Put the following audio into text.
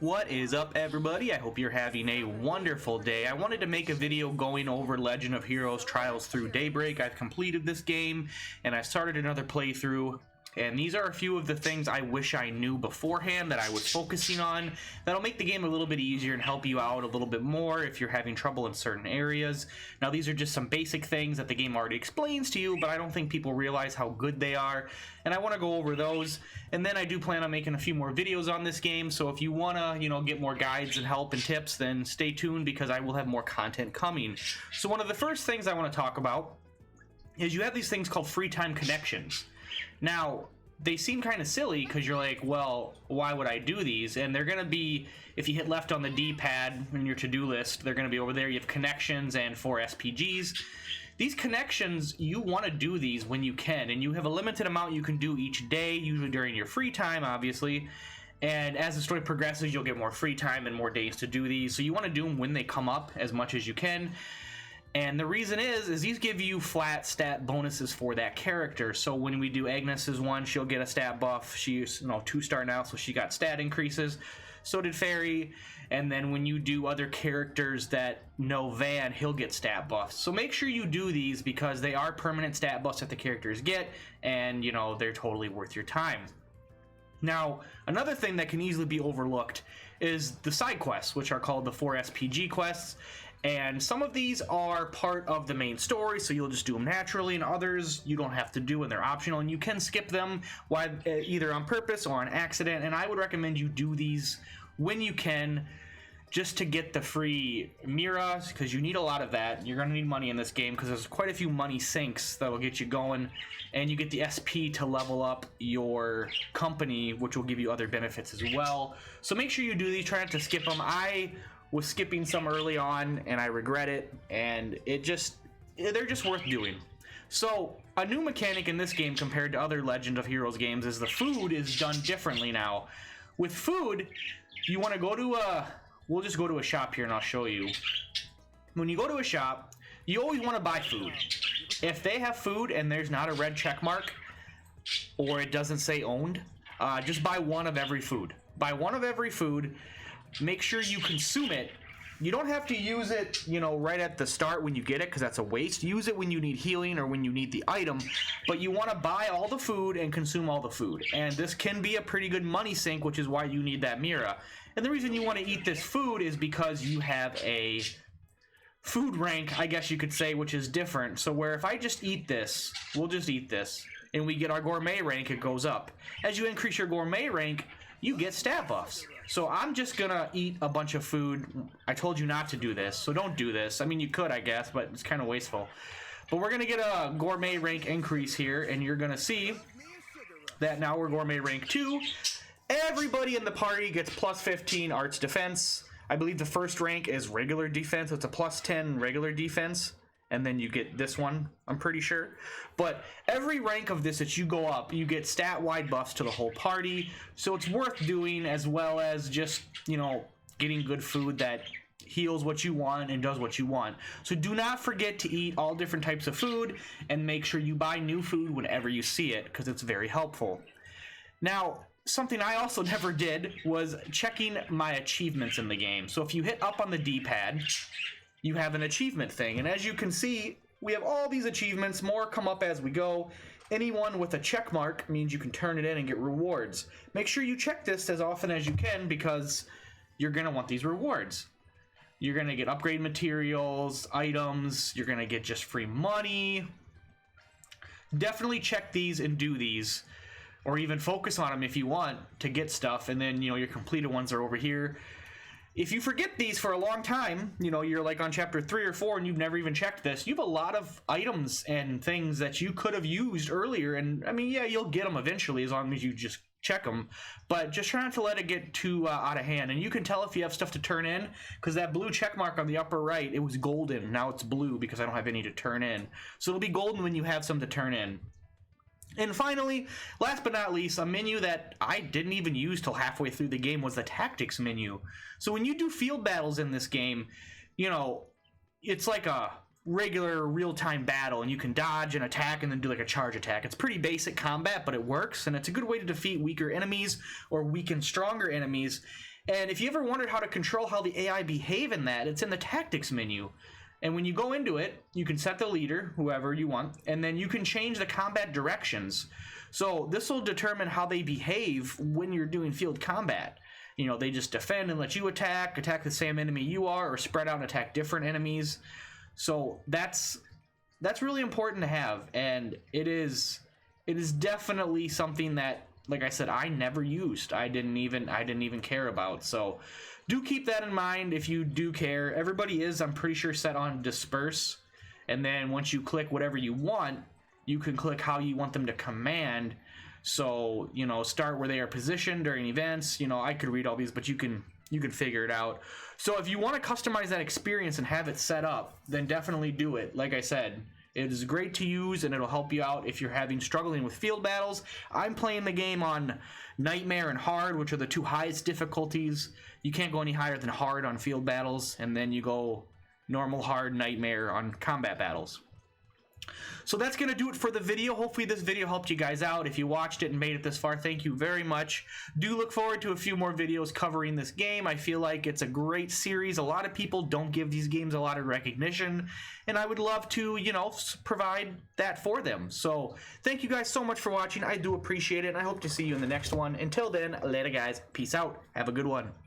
What is up, everybody? I hope you're having a wonderful day. I wanted to make a video going over Legend of Heroes Trials Through Daybreak. I've completed this game and I started another playthrough, and these are a few of the things I wish I knew beforehand that I was focusing on that'll make the game a little bit easier and help you out a little bit more if you're having trouble in certain areas. Now, these are just some basic things that the game already explains to you, but I don't think people realize how good they are, and I want to go over those. And then I do plan on making a few more videos on this game, so if you want to, get more guides and help and tips, then stay tuned because I will have more content coming. So one of the first things I want to talk about is you have these things called free time connections. Now, they seem kind of silly because you're like, well, why would I do these? And they're going to be, if you hit left on the D-pad in your to-do list, they're going to be over there. You have connections and 4 SPGs. These connections, you want to do these when you can, and you have a limited amount you can do each day, usually during your free time, obviously. And as the story progresses, you'll get more free time and more days to do these. So you want to do them when they come up as much as you can. And the reason is these give you flat stat bonuses for that character. So when we do Agnes's one, she'll get a stat buff. She's 2-star now, so she got stat increases. So did Fairy. And then when you do other characters that know Van, he'll get stat buffs. So make sure you do these because they are permanent stat buffs that the characters get, and they're totally worth your time. Now, another thing that can easily be overlooked is the side quests, which are called the 4 SPG quests. And some of these are part of the main story, so you'll just do them naturally, and others you don't have to do, and they're optional, and you can skip them either on purpose or on accident. And I would recommend you do these when you can, just to get the free Mira, because you need a lot of that. You're going to need money in this game because there's quite a few money sinks that will get you going, and you get the SP to level up your company, which will give you other benefits as well. So make sure you do these. Try not to skip them. I was skipping some early on and I regret it, and they're just worth doing. So a new mechanic in this game compared to other Legend of Heroes games is the food is done differently now. With food, you want to go to we'll just go to a shop here and I'll show you. When you go to a shop, you always want to buy food. If they have food and there's not a red check mark or it doesn't say owned, just buy one of every food. Buy one of every food. Make sure you consume it. You don't have to use it, right at the start when you get it, because that's a waste. Use it when you need healing or when you need the item, but you want to buy all the food and consume all the food. And this can be a pretty good money sink, which is why you need that Mira. And the reason you want to eat this food is because you have a food rank, I guess you could say, which is different. So where if I just eat this, we'll just eat this, and we get our gourmet rank, it goes up. As you increase your gourmet rank, you get stat buffs. So I'm just gonna eat a bunch of food. I told you not to do this, so don't do this. I mean, you could, I guess, but it's kind of wasteful. But we're gonna get a gourmet rank increase here, and you're gonna see that now we're gourmet rank 2. Everybody in the party gets plus 15 arts defense. I believe the first rank is regular defense, so it's a plus 10 regular defense. And then you get this one, I'm pretty sure. But every rank of this that you go up, you get stat-wide buffs to the whole party. So it's worth doing, as well as just, getting good food that heals what you want and does what you want. So do not forget to eat all different types of food, and make sure you buy new food whenever you see it, because it's very helpful. Now, something I also never did was checking my achievements in the game. So if you hit up on the D-pad, you have an achievement thing, and as you can see, we have all these achievements. More come up as we go. Anyone with a check mark means you can turn it in and get rewards. Make sure you check this as often as you can, because you're going to want these rewards. You're going to get upgrade materials, items, you're going to get just free money. Definitely check these and do these, or even focus on them if you want to get stuff, and then your completed ones are over here. If you forget these for a long time, you're like on chapter 3 or 4 and you've never even checked this, you have a lot of items and things that you could have used earlier. And I mean, yeah, you'll get them eventually as long as you just check them, but just try not to let it get too out of hand. And you can tell if you have stuff to turn in, because that blue check mark on the upper right, it was golden. Now it's blue because I don't have any to turn in. So it'll be golden when you have some to turn in. And finally, last but not least, a menu that I didn't even use till halfway through the game was the tactics menu. So when you do field battles in this game, it's like a regular real-time battle, and you can dodge and attack and then do like a charge attack. It's pretty basic combat, but it works, and it's a good way to defeat weaker enemies or weaken stronger enemies. And if you ever wondered how to control how the AI behave in that, it's in the tactics menu. And when you go into it, you can set the leader, whoever you want, and then you can change the combat directions. So this will determine how they behave when you're doing field combat. You know, they just defend and let you attack the same enemy you are, or spread out and attack different enemies. So that's really important to have, and it is definitely something that, like I said, I never used. I didn't even care about. So do keep that in mind if you do care. Everybody is, I'm pretty sure, set on disperse, and then once you click whatever you want, you can click how you want them to command. So, you know, start where they are positioned during events. You know, I could read all these, but you can figure it out. So if you want to customize that experience and have it set up, then definitely do it. Like I said, it is great to use, and it'll help you out if you're struggling with field battles. I'm playing the game on Nightmare and Hard, which are the two highest difficulties. You can't go any higher than Hard on field battles, and then you go normal, Hard, Nightmare on combat battles. So that's going to do it for the video. Hopefully this video helped you guys out. If you watched it and made it this far, thank you very much. Do look forward to a few more videos covering this game. I feel like it's a great series. A lot of people don't give these games a lot of recognition, and I would love to, you know, provide that for them. So thank you guys so much for watching. I do appreciate it, and I hope to see you in the next one. Until then, later guys. Peace out. Have a good one.